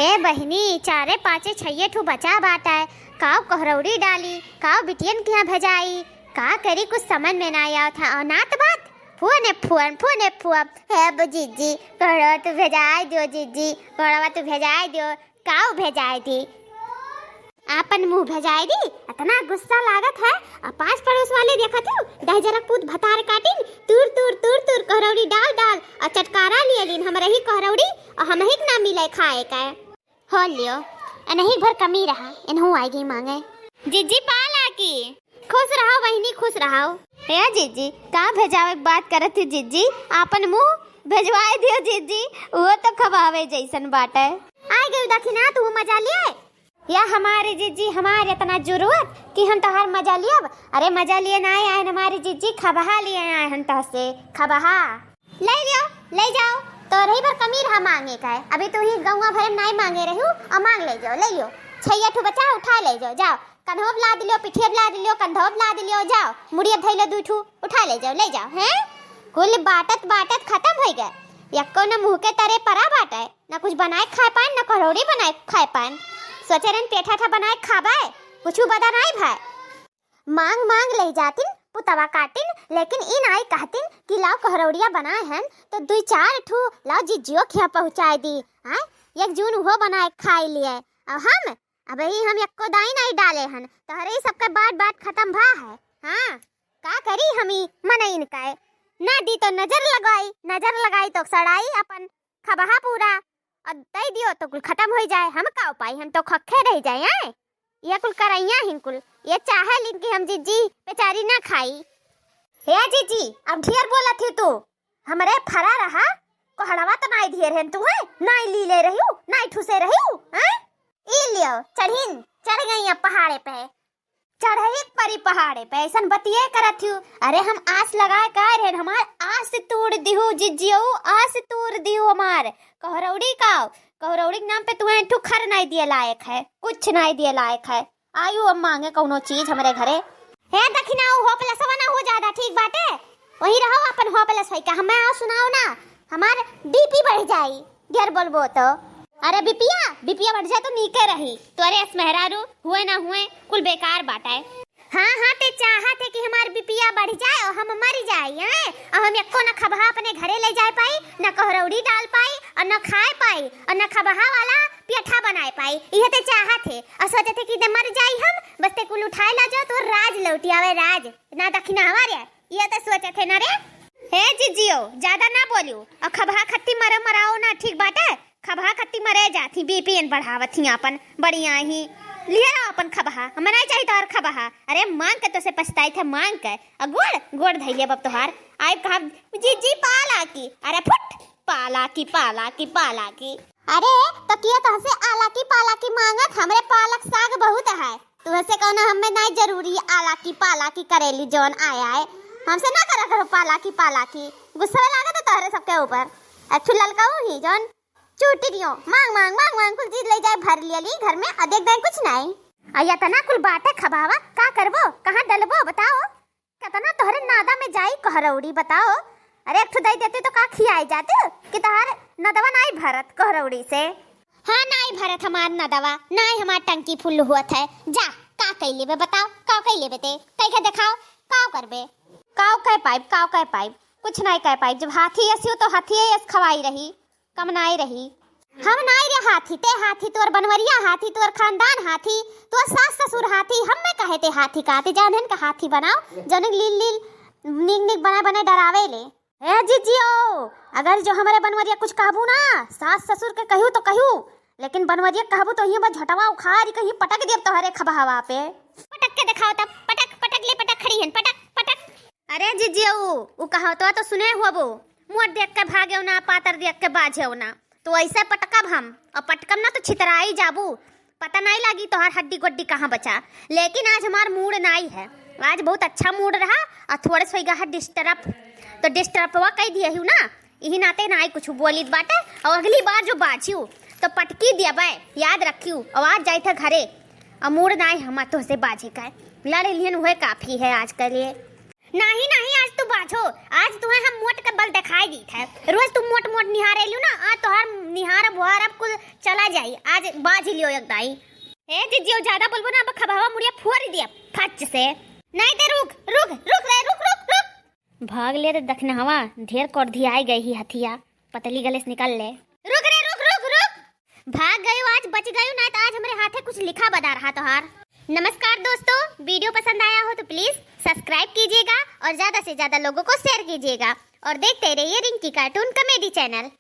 हे बहिनी, चारे पाँचे छये ठू बचा बाटा है। काव कहरौड़ी डाली, काव बिटियन के यहाँ भेजाई, का करी कुछ समझ में ना आया था। और नात बात फोने फुआ हे जीजी कहड़ा तू भेजाई दियो, जीजी कहड़ा तू भेजाई दियो। काव भेजाई दी, आपन मुंह भेजाई दी। इतना गुस्सा लागत है। और पास पड़ोस वाले देखा थी दह जरा पूत भतार काटिन तूर तूर तूर तूर कहरौड़ी डाल डाल और चटकारा लिए लिन हमरा ही कहरौड़ी और हम ही ना मिले खाए का हो लियो। नहीं भर कमी रहा इनहू आएगी मांगे। जीजी पाला की खुश रहो बहिनी, खुश रहो। हे जीजी का भेजावे बात करत थी जीजी, आपन मुंह भेजवाए दियो जीजी, वो तो खवावे जैसन बाटे। आ गई दखिना तू मजा लिए या हमारे जीजी हमारे इतना जरूरत कि हम तोहार मजा लियब। अरे मजा लिए ना आए हमारे जीजी, खबहा लिए आए हम तो से खबहा ले लियो ले जाओ। तो रही बार कमी रहा मांगे का है। अभी तो ही गौवा भरे नहीं मांगे रही हूँ और मांग ले जाओ, ले लियो। छैया ठू बच्चा उठा ले जाओ, जाओ कन्होब ला दिलियो, पिठियब ला दिलियो, कंधोब ला दिलियो, जाओ मुड़ियब धैलो दू ठू उठा ले जाओ, ले जाओ। हैं कुल बाटत बाटत खत्म हो गए। यक्को न मुंह के तरे परा बाटे, न कुछ बनाए खाए पान, न कहरौड़ी बनाए खाए पान। सोचे रन पेठा था बनाए खाबाए, कुछ बदा नहीं भाई। मांग मांग ले जातिन पुतवा काटिन, लेकिन इन आई कहतिन कि लाओ कहरौड़िया बनाए हैं तो दू चार ठू लाओ जीजियो खिया पहुंचाए दी। हैं एक जून वो बनाए खाए लिए। अब हम यक्को दाई नहीं डाले हन, तहरे सबका बात खत्म भा है। हाँ का करी हमी मन इनका ना दी तो नजर लगाई तो सड़ाई अपन खबहा पूरा और दे दियो तो कुल खत्म हो जाए। हम का उपाय, हम तो खखे रह जाए हैं। ये कुल करैया हिंकुल ये चाहे लिन के हम जीजी बेचारी ना खाई। हे जीजी अब ढेर बोला थी तू, हमरे फरा रहा कोहड़वा तो नहीं ढेर है तू है, नहीं ली ले रही हूँ नहीं ठुसे रही हूँ। हैं ई लियो चढ़ गई पहाड़े पे, चढ़े परी पहाड़े पे ऐसा बतिये करत हूँ। अरे हम आस लगाए कह रहे हमार आस तोड़ दिहु जीजियो, आस तोड़ दिहु हमार कहरौड़ी के नाम पे तुम्हें ठू खर नहीं दिए लायक है, कुछ नहीं दिए लायक है। आयु अब मांगे कौनो चीज हमारे घरे। हे दखिना हो प्लस ना हो ज्यादा ठीक बाटे, वही रहो अपन हो प्लस है का। हमें आओ सुनाओ ना, हमार बीपी बढ़ जाई घेर बोलबो तो। अरे बीपिया बढ़ जाए तो नीके रही, तोरे स्मेहरारू हुए ना हुए कुल बेकार बाटा है। हाँ ते चाहा थे कि हमार बीपिया बढ़ जाए और हम मर जाए हैं, और हम एको न खबहा अपने घरे ले जाए पाई, न कहरौड़ी डाल पाई और न खाए पाई और न खबहा वाला पेठा बनाए पाई। यह ते चाहा थे और सोचे थे कि मर जाई हम, बस ते कुल उठाए ला जाओ तो राज लौटी आवे, राज ना दखिना हमारे ये तो सोचे थे ना रे। हे जीजियो ज्यादा ना बोलियो और खबहा खत्ती मराओ ना, ठीक बात है। खबहा खत्ती मरे जाती बीपीएन बढ़ावत ही अपन बढ़िया ही लिए रहो अपन खबहा, हमें नहीं चाहिए तोहर खबहा। अरे मांग के तो से पछताई थे मांग के गोड़ धैले बब तोहार आए कहा जीजी पाला की। अरे फुट पाला की अरे तो किया तो हसे आला की पाला की मांगत, हमरे पालक साग बहुत है। तू हसे कहना हमें नहीं जरूरी आला की पाला की करेली जोन आया है, हमसे ना करा करो पाला की। गुस्सा लागत है तोहरे सबके ऊपर। अच्छी ललकाऊ ही जोन चूटियों मांग कुल चीज ले जाए भर लिया ली घर में, देख देख कुछ नहीं आया तना कुल बाटे खबावा का करबो, कहां डलबो बताओ। कितना तोहरे नादा में जाई कहरौड़ी बताओ। अरे एक ठो दे देते तो का खियाई जाते कि तोहर नदवा नहीं भरत कहरौड़ी से। हाँ नहीं भरत हमार नदवा, नहीं हमार टंकी फुल हुआ है। जा का कई लेबे बताओ, का कई लेबे ते कई के दिखाओ, का करबे काव कह पाइप कुछ नहीं कह पाइप। जब हाथी ऐसी हो तो हाथी ऐस खवाई रही, कम नहीं रही। हम नहीं रे हाथी, ते हाथी तोर बनवरिया हाथी, तोर खानदान हाथी, तोर सास ससुर हाथी, हम में कहे ते हाथी काते जानन का हाथी बनाओ जन लील निक बना डरावे ले। ए जीजियो अगर जो हमारे बनवरिया कुछ कहबू ना, सास ससुर के कहू तो कहू, लेकिन बनवरिया कहबू तो ये बस झटवा उखाड़ी कहीं पटक दियब तोहरे खबहवा पे। पटक के दिखाओ तब, पटक खड़ी हन पटक। अरे जीजियो उ कहतो तो सुने होबो, मुंह देख के भागे ना, पातर देख के बाजे ना, तो ऐसे पटकब हम और पटकब ना तो छितराई जाबू, पता नहीं लगी तोहर हड्डी गोड्डी कहाँ बचा। लेकिन आज हमार मूड नहीं है, आज बहुत अच्छा मूड रहा और थोड़े से गया डिस्टर्ब, तो डिस्टर्बवा कह दिए हूँ ना, यही नाते ना कुछ बोली बाटे। और अगली बार जो बाजियो तो पटकी दिया याद रखियो, आवाज जाए था घरे और मूड नहीं हम तो से बाजे का लड़ लियन हुए काफी है आज के लिए। नहीं नहीं, आज तू बाझो, आज तुम्हें हम मोट का बल दिखाई दी है। रोज तुम मोट मोट निहारे लियो ना, आज तो हर निहार बुहार अब कुल चला जाई, आज बाज लियो एक दाई। ए जिजियो ज्यादा बोलबो ना, अब खबावा मुड़िया फुआरी दिया फच से। नहीं ते रुक रुक रुक रे, रुक रुक रुक। भाग ले रे दखनहवा, ढेर कोर्धी आई गई ही हथिया, पतली गले से निकल ले। रुक रे रुक रुक रुक, भाग गयो आज, बच गयो ना तो आज हमारे हाथे कुछ लिखा बता रहा तोहार। नमस्कार दोस्तों, वीडियो पसंद आया हो तो प्लीज सब्सक्राइब कीजिएगा और ज्यादा से ज्यादा लोगों को शेयर कीजिएगा और देखते रहिए रिंकी कार्टून कॉमेडी चैनल।